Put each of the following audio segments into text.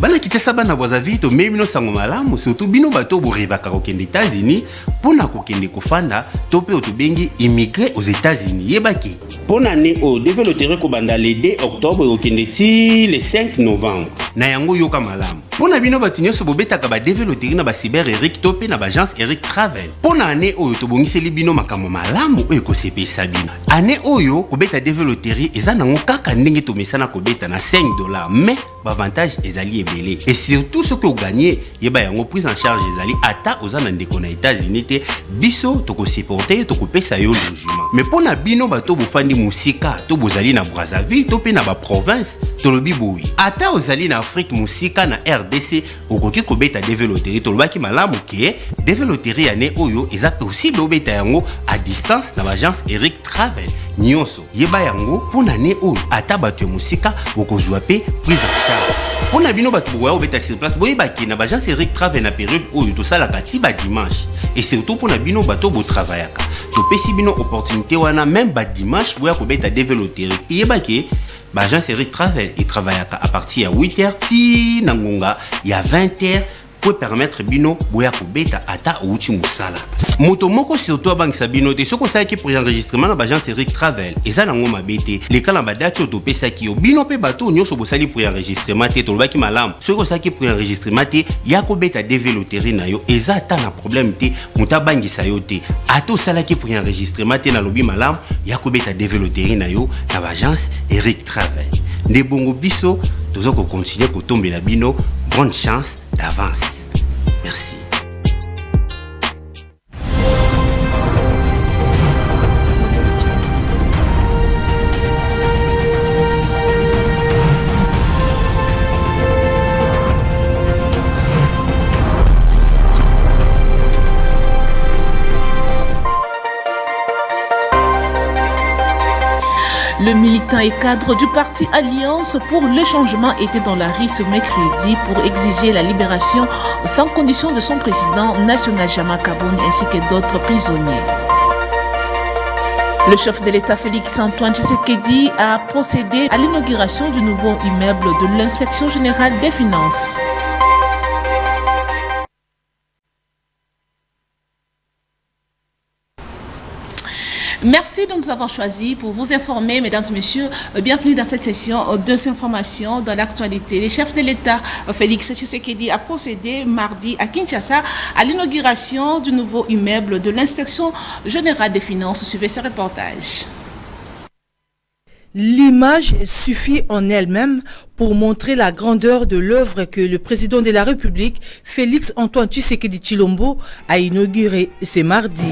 bana kitasa bana Brazzaville to mebino sango malamu surtout bino bato borivaka kokende États-Unis pona kokende kofanda to pe otobengi immigré aux États-Unis yebaki pona ne o développer ko banda le 2 octobre kokende ti le 5 novembre na yango yoka malamu pona bino batu nyonso bobetaka ba développer na ba cyber Eric to pe na ba agence Eric Travel pona ane oyo tobongiseli bino makambo malamu oyo kosepesa bino ane oyo kobeta développer eza nango kaka ndenge tomesana kobeta na $5 mais avantage ezali ebele et surtout ce que vous gagnez yeba yango prise en charge ezali ata ozana ndeko na États-Unis te biso toko supporter toko pesa yo logement mais pona bino bato bofandi musika to bozali na Brazzaville to pe na ba province to lobi boui ata ozali na Afrique musika na RDC okoki kobeta développer to lobaki malamu ke développer ane oyo eza possible obeta yango à distance na agence Eric Travel nyonso yeba yango pona ne oyo ata bato musika okozwa pe prise en charge on a bino bato boya obeta sur place boye baki na agence Eric Travel na période oyo to sala kati ba dimanche et surtout pona bino bato bo travaillaka to pesi bino opportunité wana même ba dimanche boya ko beta développer yebaki ba agence Eric Travel et travaillaka à partir à 8h ti nangonga il y a 20h pour permettre bino boya ko beta ata outi musala moto moko surtout abangisa bino te soko sa ki pour enregistrement na agence Eric Travel eza nango mabete le kala ba date to pesa ki yo bino pe bato nyonso bosali pour enregistrement te to lobaki malamu soko sa ki pour enregistrement te ya ko beta développer na yo eza ta na problème te muta bangisa yo te ato sala ki pour enregistrement te na lobi malamu ya ko beta développer na yo na agence Eric Travel ne bongo biso tozoko continuer ko tombela bino bonne chance d'avance. Merci. Le militant et cadre du parti Alliance pour le changement était dans la rue ce mercredi pour exiger la libération sans condition de son président national Jama Kaboun ainsi que d'autres prisonniers. Le chef de l'État Félix Antoine Tshisekedi a procédé à l'inauguration du nouveau immeuble de l'Inspection générale des finances. Merci de nous avoir choisis pour vous informer, mesdames et messieurs. Bienvenue dans cette session de informations dans l'actualité. Le chef de l'État, Félix Tshisekedi, a procédé mardi à Kinshasa à l'inauguration du nouveau immeuble de l'Inspection générale des finances. Suivez ce reportage. L'image suffit en elle-même pour montrer la grandeur de l'œuvre que le président de la République, Félix Antoine Tshisekedi Tshilombo, a inaugurée ce mardi.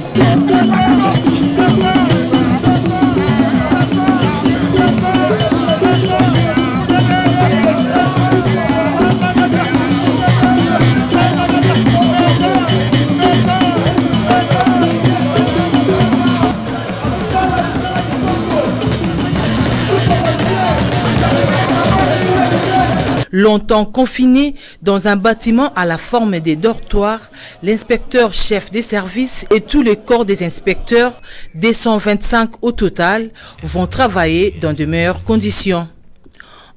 Longtemps confiné dans un bâtiment à la forme des dortoirs, l'inspecteur chef des services et tous les corps des inspecteurs, des 125 au total, vont travailler dans de meilleures conditions.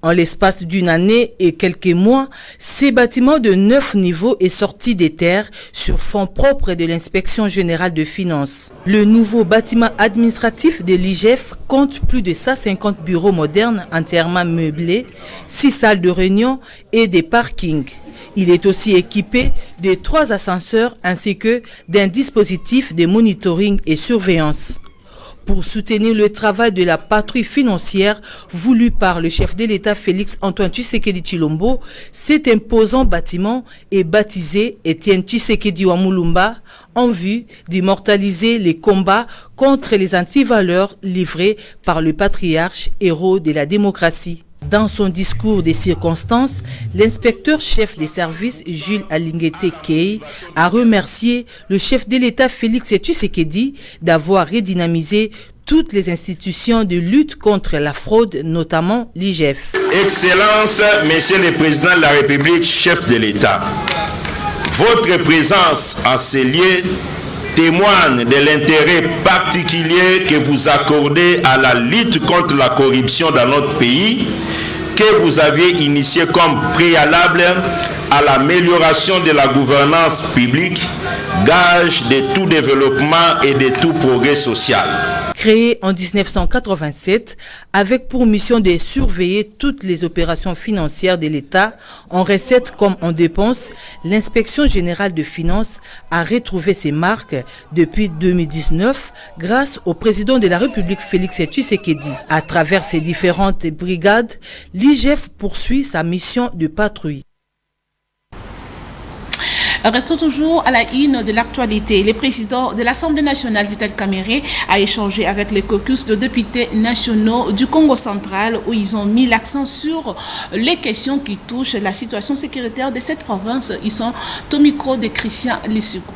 En l'espace d'une année et quelques mois, ces bâtiments de 9 niveaux est sorti des terres sur fonds propres de l'Inspection générale de finances. Le nouveau bâtiment administratif de l'IGF compte plus de 150 bureaux modernes entièrement meublés, 6 salles de réunion et des parkings. Il est aussi équipé de 3 ascenseurs ainsi que d'un dispositif de monitoring et surveillance. Pour soutenir le travail de la patrouille financière voulue par le chef de l'État Félix Antoine Tshisekedi Tshilombo, cet imposant bâtiment est baptisé Étienne Tshisekedi Wamulumba en vue d'immortaliser les combats contre les antivaleurs livrés par le patriarche héros de la démocratie. Dans son discours des circonstances, l'inspecteur chef des services Jules Alingete Kei a remercié le chef de l'État Félix Tshisekedi d'avoir redynamisé toutes les institutions de lutte contre la fraude, notamment l'IGF. Excellence, Monsieur le Président de la République, chef de l'État, votre présence en ces lieux témoigne de l'intérêt particulier que vous accordez à la lutte contre la corruption dans notre pays, que vous aviez initié comme préalable à l'amélioration de la gouvernance publique, gage de tout développement et de tout progrès social. Créé en 1987 avec pour mission de surveiller toutes les opérations financières de l'État en recettes comme en dépenses, l'inspection générale de finances a retrouvé ses marques depuis 2019 grâce au président de la République Félix Tshisekedi. À travers ses différentes brigades, l'IGF poursuit sa mission de patrouille. Restons toujours à la une de l'actualité. Le président de l'Assemblée nationale, Vital Kamerhe, a échangé avec les caucus de députés nationaux du Congo central où ils ont mis l'accent sur les questions qui touchent la situation sécuritaire de cette province. Ils sont au micro de Christian Lissoukou.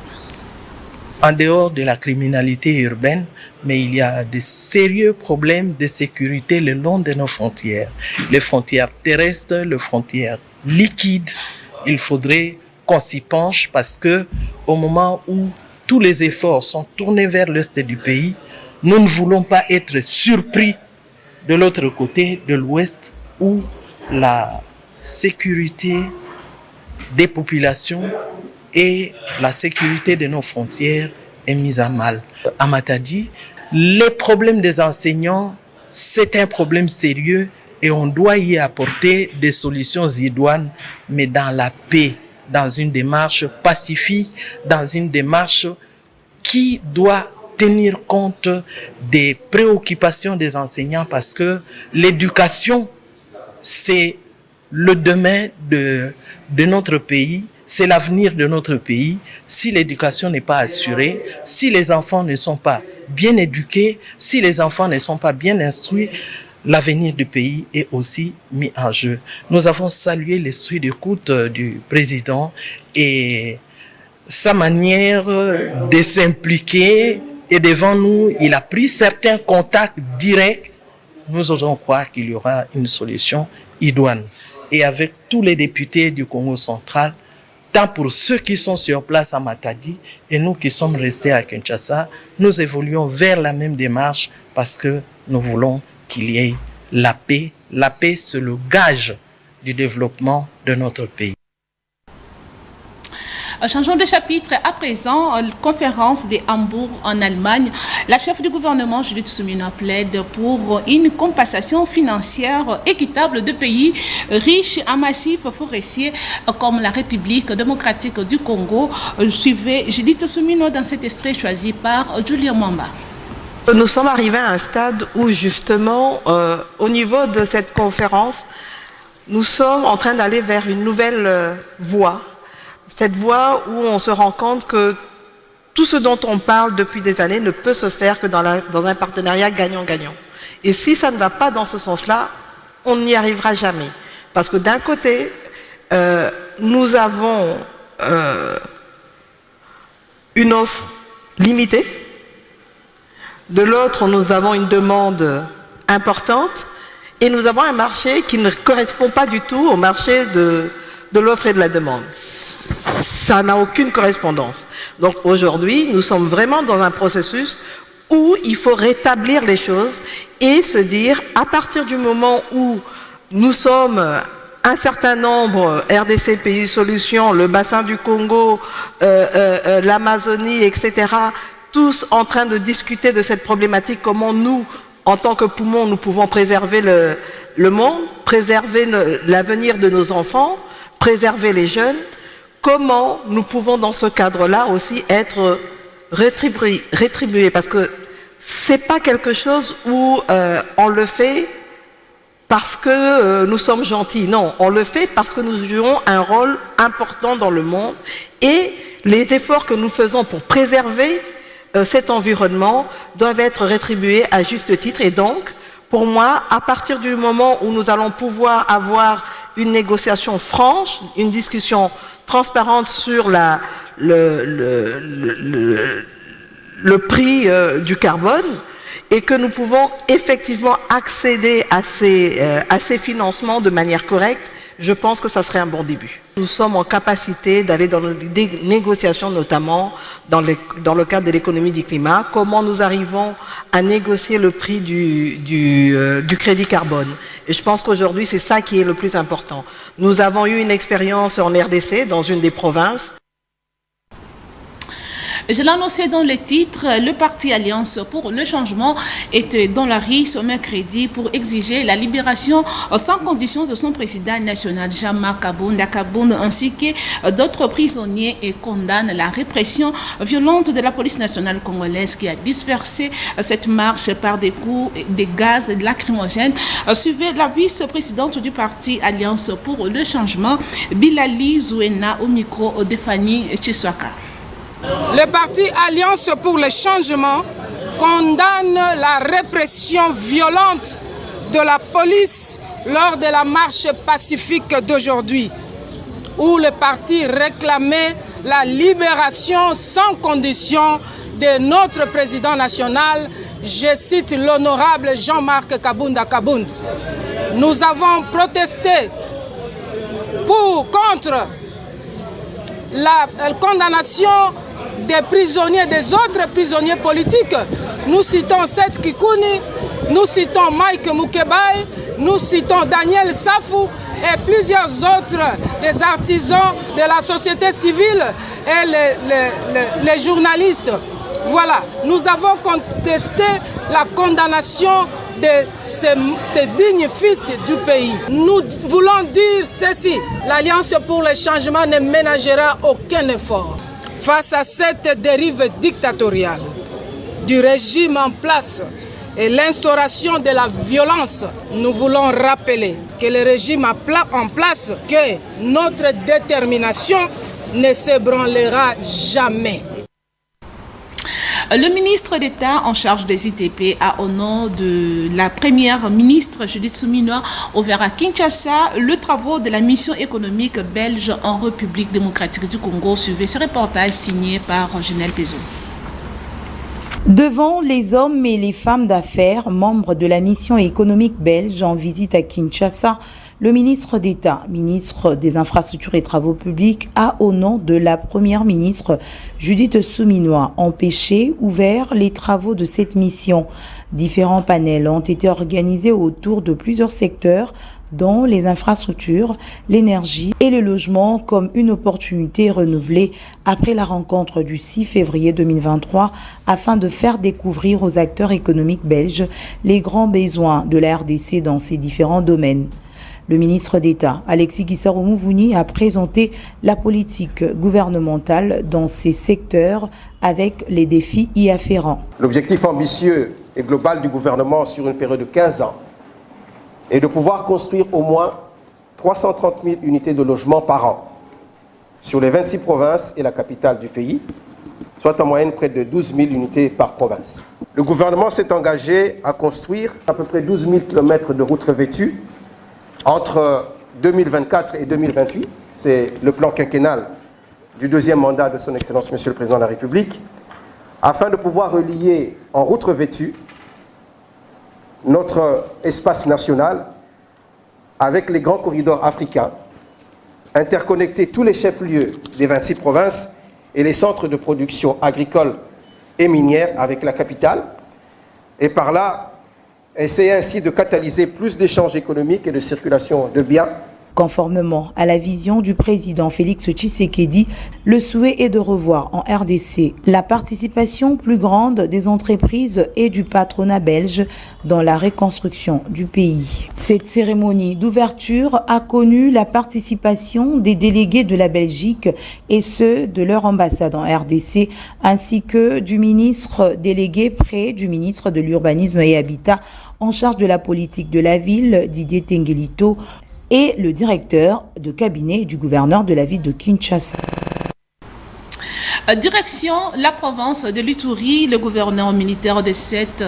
En dehors de la criminalité urbaine, mais il y a de sérieux problèmes de sécurité le long de nos frontières. Les frontières terrestres, les frontières liquides, il faudrait qu'on s'y penche parce que au moment où tous les efforts sont tournés vers l'est du pays, nous ne voulons pas être surpris de l'autre côté de l'ouest où la sécurité des populations et la sécurité de nos frontières est mise à mal. À Matadi, les problèmes des enseignants, c'est un problème sérieux et on doit y apporter des solutions idoines, mais dans la paix, dans une démarche pacifique, dans une démarche qui doit tenir compte des préoccupations des enseignants parce que l'éducation, c'est le demain de notre pays, c'est l'avenir de notre pays. Si l'éducation n'est pas assurée, si les enfants ne sont pas bien éduqués, si les enfants ne sont pas bien instruits, l'avenir du pays est aussi mis en jeu. Nous avons salué l'esprit d'écoute du président et sa manière de s'impliquer. Et devant nous, il a pris certains contacts directs. Nous osons croire qu'il y aura une solution idoine. Et avec tous les députés du Congo central, tant pour ceux qui sont sur place à Matadi et nous qui sommes restés à Kinshasa, nous évoluons vers la même démarche parce que nous voulons qu'il y ait la paix. La paix, c'est le gage du développement de notre pays. Changeons de chapitre. À présent, conférence de Hambourg en Allemagne. La chef du gouvernement, Judith Suminwa, plaide pour une compensation financière équitable de pays riches en massifs forestiers comme la République démocratique du Congo. Suivez Judith Suminwa dans cet extrait choisi par Julien Mwamba. Nous sommes arrivés à un stade où justement, au niveau de cette conférence, nous sommes en train d'aller vers une nouvelle voie. Cette voie où on se rend compte que tout ce dont on parle depuis des années ne peut se faire que dans un partenariat gagnant-gagnant. Et si ça ne va pas dans ce sens-là, on n'y arrivera jamais. Parce que d'un côté, nous avons une offre limitée. De l'autre, nous avons une demande importante. Et nous avons un marché qui ne correspond pas du tout au marché de l'offre et de la demande. Ça n'a aucune correspondance. Donc aujourd'hui, nous sommes vraiment dans un processus où il faut rétablir les choses et se dire, à partir du moment où nous sommes un certain nombre, RDC, Pays Solutions, le bassin du Congo, l'Amazonie, etc., tous en train de discuter de cette problématique, comment nous, en tant que poumons, nous pouvons préserver le monde, préserver l'avenir de nos enfants, préserver les jeunes, comment nous pouvons dans ce cadre-là aussi être rétribués, parce que c'est pas quelque chose où on le fait parce que nous sommes gentils, non, on le fait parce que nous jouons un rôle important dans le monde et les efforts que nous faisons pour préserver cet environnement doivent être rétribués à juste titre et donc, pour moi, à partir du moment où nous allons pouvoir avoir une négociation franche, une discussion transparente sur le prix du carbone et que nous pouvons effectivement accéder à ces financements de manière correcte, je pense que ça serait un bon début. Nous sommes en capacité d'aller dans des négociations, notamment dans le cadre de l'économie du climat, comment nous arrivons à négocier le prix du crédit carbone. Et je pense qu'aujourd'hui, c'est ça qui est le plus important. Nous avons eu une expérience en RDC, dans une des provinces. Je l'ai annoncé dans le titre, le parti Alliance pour le changement était dans la rue ce mercredi pour exiger la libération sans condition de son président national Jean-Marc Kabound ainsi que d'autres prisonniers et condamne la répression violente de la police nationale congolaise qui a dispersé cette marche par des coups de gaz lacrymogènes. Suivez la vice-présidente du parti Alliance pour le changement, Bilali Zouena, au micro de Fanny Chiswaka. Le parti Alliance pour le changement condamne la répression violente de la police lors de la marche pacifique d'aujourd'hui, où le parti réclamait la libération sans condition de notre président national, je cite l'honorable Jean-Marc Kabound. Nous avons protesté contre la condamnation des prisonniers, des autres prisonniers politiques. Nous citons Seth Kikouni, nous citons Mike Mukebai, nous citons Daniel Safou et plusieurs autres des artisans de la société civile et les journalistes. Voilà, nous avons contesté la condamnation de ces dignes fils du pays. Nous voulons dire ceci, l'Alliance pour le changement ne ménagera aucun effort. Face à cette dérive dictatoriale du régime en place et l'instauration de la violence, nous voulons rappeler que le régime a en place que notre détermination ne s'ébranlera jamais. Le ministre d'État en charge des ITP a, au nom de la première ministre Judith Suminwa, ouvert à Kinshasa le travaux de la mission économique belge en République démocratique du Congo. Suivez ce reportage signé par Janelle Pézon. Devant les hommes et les femmes d'affaires, membres de la mission économique belge en visite à Kinshasa, le ministre d'État, ministre des Infrastructures et Travaux publics, a, au nom de la première ministre Judith Suminwa, ouvert les travaux de cette mission. Différents panels ont été organisés autour de plusieurs secteurs, dont les infrastructures, l'énergie et le logement, comme une opportunité renouvelée après la rencontre du 6 février 2023 afin de faire découvrir aux acteurs économiques belges les grands besoins de la RDC dans ces différents domaines. Le ministre d'État, Alexis Guissaro-Mouvouni, a présenté la politique gouvernementale dans ces secteurs avec les défis y afférents. L'objectif ambitieux et global du gouvernement sur une période de 15 ans est de pouvoir construire au moins 330 000 unités de logement par an sur les 26 provinces et la capitale du pays, soit en moyenne près de 12 000 unités par province. Le gouvernement s'est engagé à construire à peu près 12 000 km de routes revêtues entre 2024 et 2028, c'est le plan quinquennal du deuxième mandat de son Excellence Monsieur le Président de la République, afin de pouvoir relier en route revêtue notre espace national avec les grands corridors africains, interconnecter tous les chefs-lieux des 26 provinces et les centres de production agricole et minière avec la capitale, et par là, essayer ainsi de catalyser plus d'échanges économiques et de circulation de biens. Conformément à la vision du président Félix Tshisekedi, le souhait est de revoir en RDC la participation plus grande des entreprises et du patronat belge dans la reconstruction du pays. Cette cérémonie d'ouverture a connu la participation des délégués de la Belgique et ceux de leur ambassade en RDC, ainsi que du ministre délégué près du ministre de l'Urbanisme et Habitat en charge de la politique de la ville, Didier Tengelito, et le directeur de cabinet du gouverneur de la ville de Kinshasa. Direction la province de l'Ituri, le gouverneur militaire de cette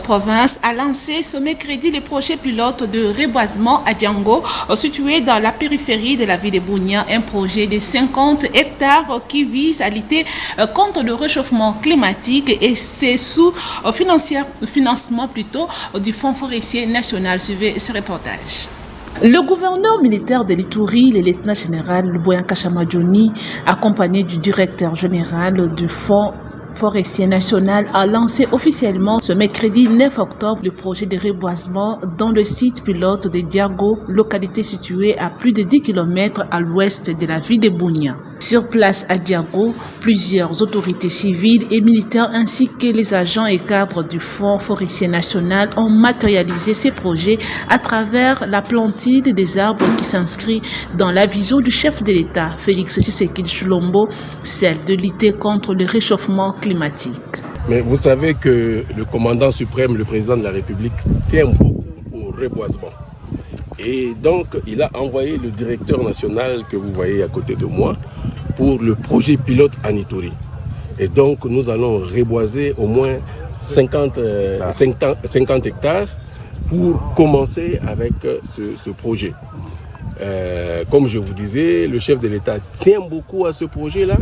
province a lancé ce mercredi les projets pilotes de reboisement à Django, situé dans la périphérie de la ville de Bunia, un projet de 50 hectares qui vise à lutter contre le réchauffement climatique et c'est sous financement du Fonds forestier national. Suivez ce reportage. Le gouverneur militaire de l'Ituri, le lieutenant-général Luboya Kashama Johnny, accompagné du directeur général du Fonds forestier national, a lancé officiellement ce mercredi 9 octobre le projet de reboisement dans le site pilote de Diago, localité située à plus de 10 km à l'ouest de la ville de Bunia. Sur place à Diago, plusieurs autorités civiles et militaires ainsi que les agents et cadres du Fonds forestier national ont matérialisé ces projets à travers la plantille des arbres qui s'inscrit dans la vision du chef de l'État, Félix Tshisekedi Tshilombo, celle de lutter contre le réchauffement climatique. Mais vous savez que le commandant suprême, le président de la République, tient beaucoup au reboisement. Et donc, il a envoyé le directeur national que vous voyez à côté de moi pour le projet pilote en Ituri. Et donc, nous allons reboiser au moins 50 hectares pour commencer avec ce projet. Comme je vous disais, le chef de l'État tient beaucoup à ce projet-là.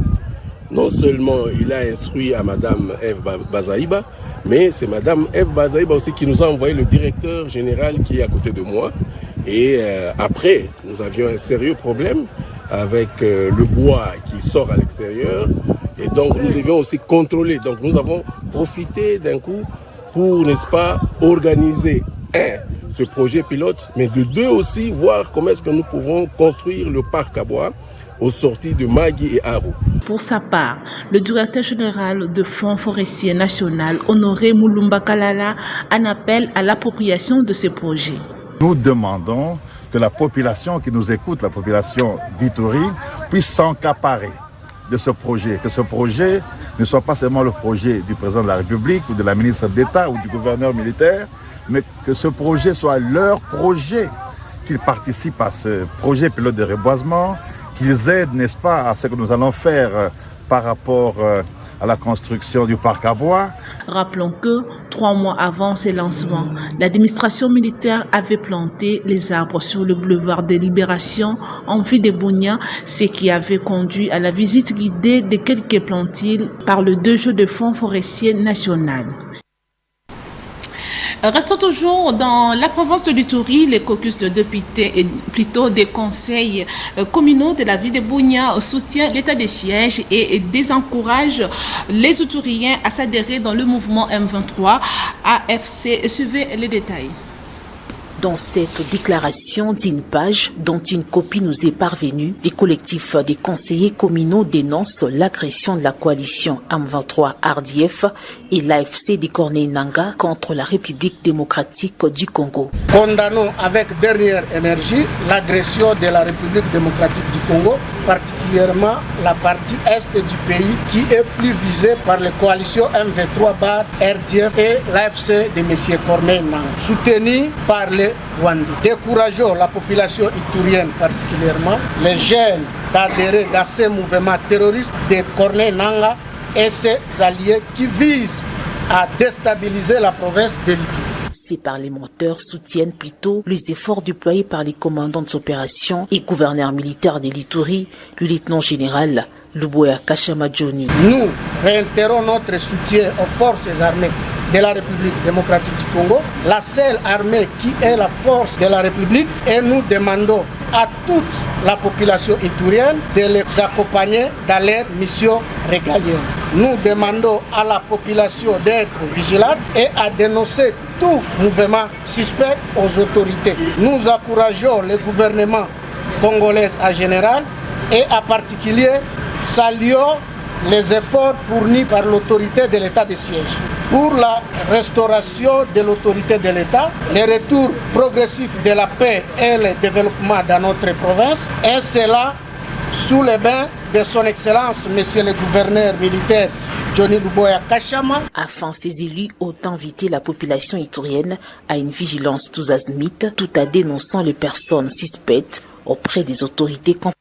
Non seulement il a instruit à Madame Eve Bazaïba, mais c'est Madame Eve Bazaïba aussi qui nous a envoyé le directeur général qui est à côté de moi. Et après, nous avions un sérieux problème avec le bois qui sort à l'extérieur. Et donc, nous devions aussi contrôler. Donc, nous avons profité d'un coup pour, n'est-ce pas, organiser ce projet pilote, mais de deux aussi, voir comment est-ce que nous pouvons construire le parc à bois aux sorties de Magui et Aru. Pour sa part, le directeur général du Fonds forestier national, Honoré Moulumba Kalala, en appelle à l'appropriation de ces projets. Nous demandons que la population qui nous écoute, la population d'Ituri, puisse s'encaparer de ce projet. Que ce projet ne soit pas seulement le projet du président de la République ou de la ministre d'État ou du gouverneur militaire, mais que ce projet soit leur projet, qu'ils participent à ce projet pilote de reboisement, qu'ils aident, n'est-ce pas, à ce que nous allons faire par rapport à la construction du parc à bois. Rappelons que 3 mois avant ce lancement, l'administration militaire avait planté les arbres sur le boulevard de Libération en vue de Bunia, ce qui avait conduit à la visite guidée de quelques plantilles par le DG de Fonds forestier national. Restons toujours dans la province de l'Ituri. Les caucus de députés et plutôt des conseils communaux de la ville de Bunia soutiennent l'état de siège et désencouragent les Ituriens à s'adhérer dans le mouvement M23 AFC. Suivez les détails. Dans cette déclaration d'une page dont une copie nous est parvenue, les collectifs des conseillers communaux dénoncent l'agression de la coalition M23 RDF et l'AFC des Corneilles Nangaa contre la République démocratique du Congo. Condamnons avec dernière énergie l'agression de la République démocratique du Congo, particulièrement la partie est du pays qui est plus visée par les coalitions M23-RDF et l'AFC de M. Corneilles Nangaa, soutenue par les Rwandais. Décourageons la population iturienne particulièrement, les jeunes d'adhérer à ces mouvements terroristes de Corneilles Nangaa et ses alliés qui visent à déstabiliser la province de l'Ituri. Ces parlementaires soutiennent plutôt les efforts déployés par les commandants des opérations et gouverneurs militaires de l'Ituri, le lieutenant-général Luboya Kashama Johnny. Nous réitérons notre soutien aux forces armées de la République démocratique du Congo, la seule armée qui est la force de la République, et nous demandons à toute la population iturienne de les accompagner dans leur mission régalienne. Nous demandons à la population d'être vigilante et à dénoncer tout mouvement suspect aux autorités. Nous encourageons le gouvernement congolais en général et en particulier saluons les efforts fournis par l'autorité de l'état de siège pour la restauration de l'autorité de l'État, le retour progressif de la paix et le développement dans notre province, et cela sous les bains de son Excellence, Monsieur le gouverneur militaire Johnny Luboya Kashama. Afin, ces élus ont invité la population iturienne à une vigilance tous azimuts, tout en dénonçant les personnes suspectes auprès des autorités compétentes.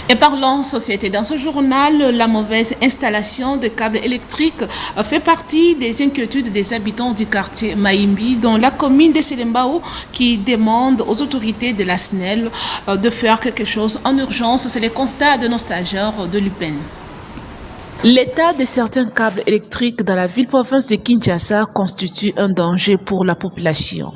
Et parlons société. Dans ce journal, la mauvaise installation de câbles électriques fait partie des inquiétudes des habitants du quartier Maïmbi, dans la commune de Selembao, qui demande aux autorités de la SNEL de faire quelque chose en urgence. C'est le constat de nos stagiaires de l'UPEN. L'état de certains câbles électriques dans la ville-province de Kinshasa constitue un danger pour la population.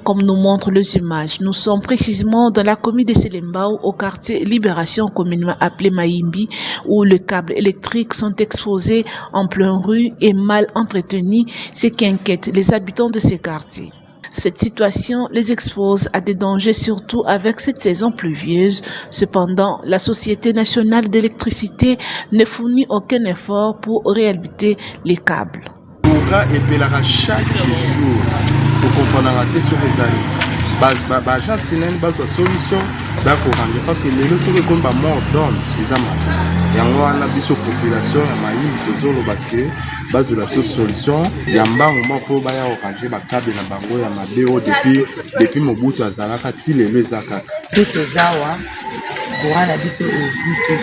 Comme nous montrent les images, nous sommes précisément dans la commune de Selembao, au quartier Libération, communément appelé Maïmbi, où les câbles électriques sont exposés en pleine rue et mal entretenus, ce qui inquiète les habitants de ces quartiers. Cette situation les expose à des dangers, surtout avec cette saison pluvieuse. Cependant, la Société nationale d'électricité ne fournit aucun effort pour réhabiliter les câbles. Courant epelaka chaque jour pour comprendre la tête sur les années. L'agence Sénène a une solution d'accord parce que les autres comme ba mort d'homme les amants. Et on a la population à Maïm tozolo battre base de la solution yamba moment pour ba ya orange ba câble na bango ya mabeo depuis Mobutu azalaka ti lelo ezaka. Tout zawa courant na biso eziki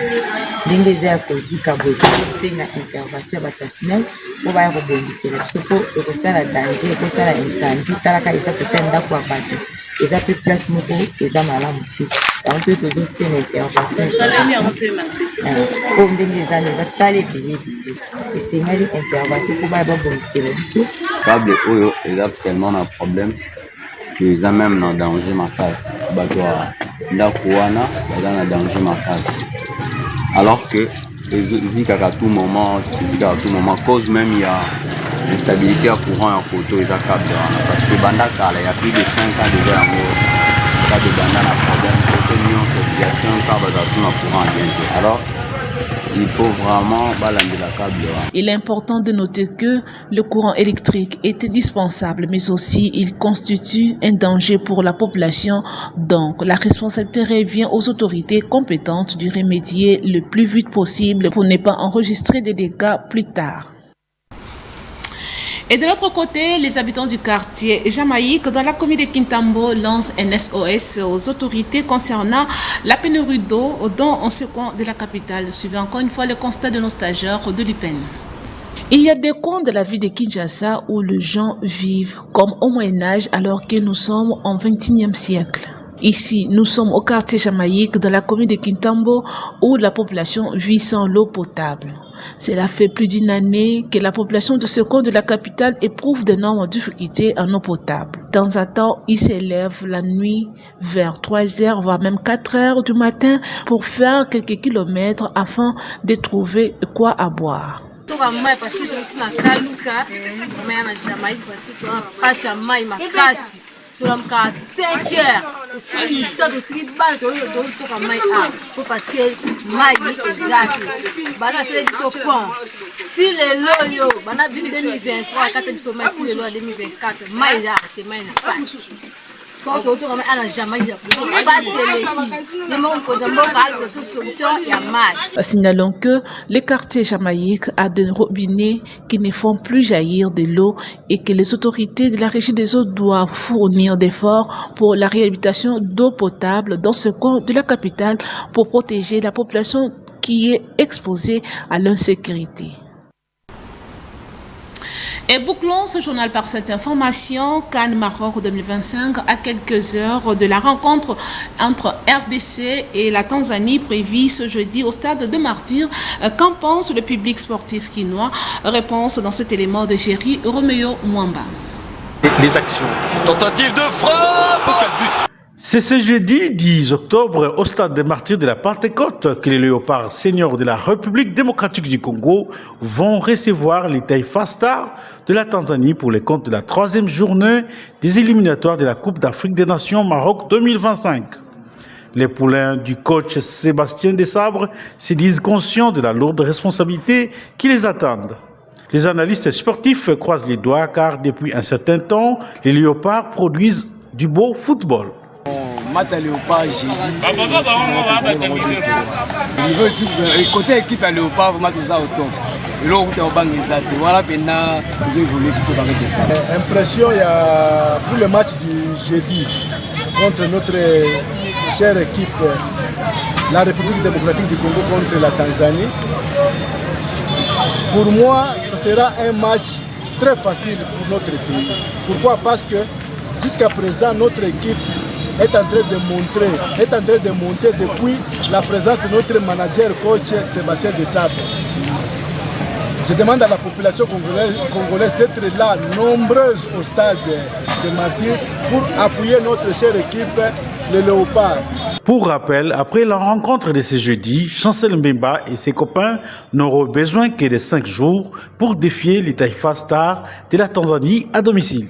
ndenge za kozika boto c'est na intervention batasnel pour ba rebondir pour ekosala danger ekosala incendie talaka eza peut-être kwa bato eza pe place moko eza malamu te on peut toujours c'est une intervention pour ndenge za na tale bilé et c'est une intervention pour ba rebondir biso câble oyo eza tellement un problème que eza même dans danger makasi bato ndako wana baza na danger makasi alors que ezikaka tout moment cause même il y a instabilité à courant en photo et à câble parce que banda kala il y a plus de 5 ans déjà yango câble banda na problème côté lion situation câble à courant bien alors il faut vraiment balancer la câble. Il est important de noter que le courant électrique est indispensable, mais aussi il constitue un danger pour la population. Donc, la responsabilité revient aux autorités compétentes de remédier le plus vite possible pour ne pas enregistrer des dégâts plus tard. Et de l'autre côté, les habitants du quartier Jamaïque dans la commune de Kintambo lancent un SOS aux autorités concernant la pénurie d'eau dans ce coin de la capitale. Suivez encore une fois le constat de nos stagiaires de l'UPEN. Il y a des coins de la ville de Kinshasa où les gens vivent comme au Moyen-Âge alors que nous sommes au XXIe siècle. Ici, nous sommes au quartier Jamaïque dans la commune de Kintambo où la population vit sans l'eau potable. Cela fait plus d'une année que la population de ce coin de la capitale éprouve d'énormes difficultés en eau potable. De temps en temps, ils s'élèvent la nuit vers 3 heures, voire même 4 heures du matin pour faire quelques kilomètres afin de trouver quoi à boire. Tunaamka 5 heures tutiri bana toka mai hapo parce que mai exact bana sele biso pont si lelo yo bana 2023 kata biso mai si lelo 2024 mai ya te mai na passe quand on toka mai ana jamais ya passe le monde pour d'abord solution ya mai. Signalons que le quartier Jamaïque a des robinets qui ne font plus jaillir de l'eau et que les autorités de la régie des eaux doivent fournir d'efforts pour la réhabilitation d'eau potable dans ce coin de la capitale pour protéger la population qui est exposée à l'insécurité. Et bouclons ce journal par cette information. Cannes Maroc 2025 à quelques heures de la rencontre entre RDC et la Tanzanie prévue ce jeudi au stade de Martyrs. Qu'en pense le public sportif quinois? Réponse dans cet élément de Géry Roméo Mwamba. Les actions. Tentative de frappe. Quel but! C'est ce jeudi 10 octobre au stade des Martyrs de la Pentecôte que les léopards seniors de la République démocratique du Congo vont recevoir les Taifa Stars de la Tanzanie pour les comptes de la 3e journée des éliminatoires de la Coupe d'Afrique des Nations Maroc 2025. Les poulains du coach Sébastien Desabre se disent conscients de la lourde responsabilité qui les attendent. Les analystes sportifs croisent les doigts car depuis un certain temps, les léopards produisent du beau football. Mata Léopard, j'ai dit, côté équipe à Léopard, vraiment tout ça au top. Et là, on va voilà, maintenant, nous évoluons plutôt avec ça. Impression, il y a pour le match du jeudi contre notre chère équipe, la République démocratique du Congo contre la Tanzanie. Pour moi, ce sera un match très facile pour notre pays. Pourquoi? Parce que jusqu'à présent, notre équipe est en train de monter depuis la présence de notre manager coach Sébastien Desabre. Je demande à la population congolaise d'être là, nombreuse au stade de Martyrs, pour appuyer notre chère équipe, les Léopards. Pour rappel, après la rencontre de ce jeudi, Chancel Mbemba et ses copains n'auront besoin que de 5 jours pour défier les Taifa Stars de la Tanzanie à domicile.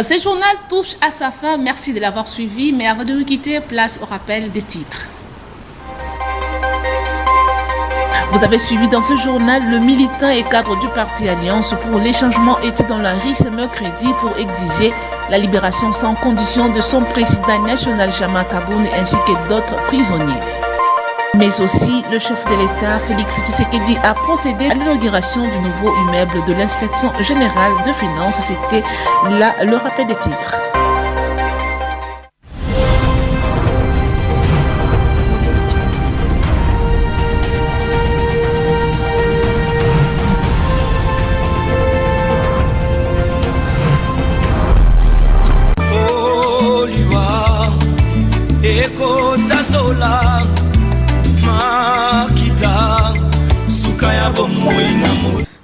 Ce journal touche à sa fin. Merci de l'avoir suivi. Mais avant de nous quitter, place au rappel des titres. Vous avez suivi dans ce journal, le militant et cadre du parti Alliance pour les changements était dans la rue ce mercredi pour exiger la libération sans condition de son président national Jama Kaboune ainsi que d'autres prisonniers. Mais aussi, le chef de l'État, Félix Tshisekedi, a procédé à l'inauguration du nouveau immeuble de l'inspection générale de finances. C'était là le rappel des titres.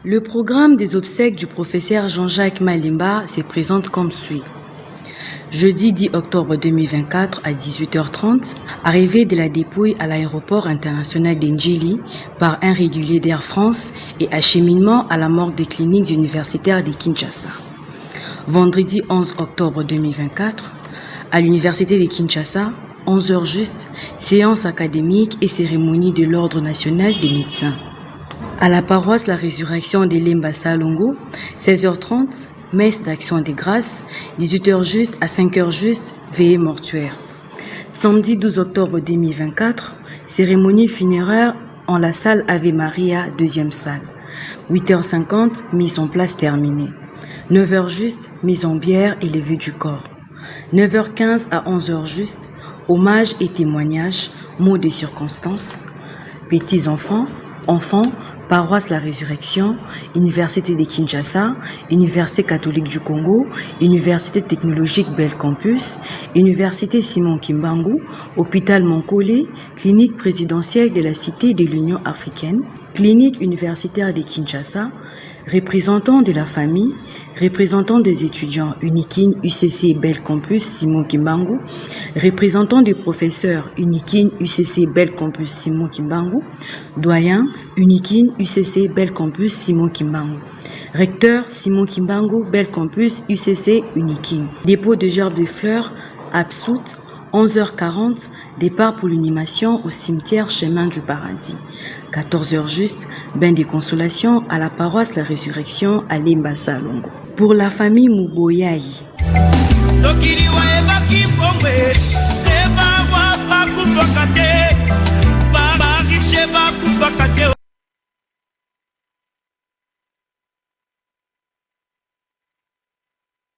Le programme des obsèques du professeur Jean-Jacques Malimba se présente comme suit. Jeudi 10 octobre 2024 à 18h30, arrivée de la dépouille à l'aéroport international d'Ndjili par un régulier d'Air France et acheminement à la morgue des cliniques universitaires de Kinshasa. Vendredi 11 octobre 2024, à l'université de Kinshasa, 11h juste, séance académique et cérémonie de l'Ordre national des médecins. À la paroisse La Résurrection de Lemba Salongo, 16h30, messe d'action des grâces, 18h juste à 5h juste, veillée mortuaire. Samedi 12 octobre 2024, cérémonie funéraire en la salle Ave Maria, deuxième salle. 8h50, mise en place terminée. 9h juste, mise en bière et levée du corps. 9h15 à 11h juste, hommage et témoignage, mots des circonstances. Petits-enfants, enfants, paroisse La Résurrection, Université de Kinshasa, Université catholique du Congo, Université technologique Bel Campus, Université Simon Kimbangu, Hôpital Monkole, Clinique présidentielle de la Cité de l'Union africaine, Clinique universitaire de Kinshasa, représentants de la famille, représentants des étudiants Unikin UCC Bel Campus Simon Kimbangu, représentants des professeurs Unikin UCC Bel Campus Simon Kimbangu, doyen Unikin UCC Bel Campus Simon Kimbangu, recteur Simon Kimbangu Bel Campus UCC Unikin, dépôt de gerbes de fleurs Absout, 11h40, départ pour l'animation au cimetière Chemin du Paradis. 14h juste, bain des consolations à la paroisse La Résurrection à Lemba Salongo. Pour la famille Mouboyaï.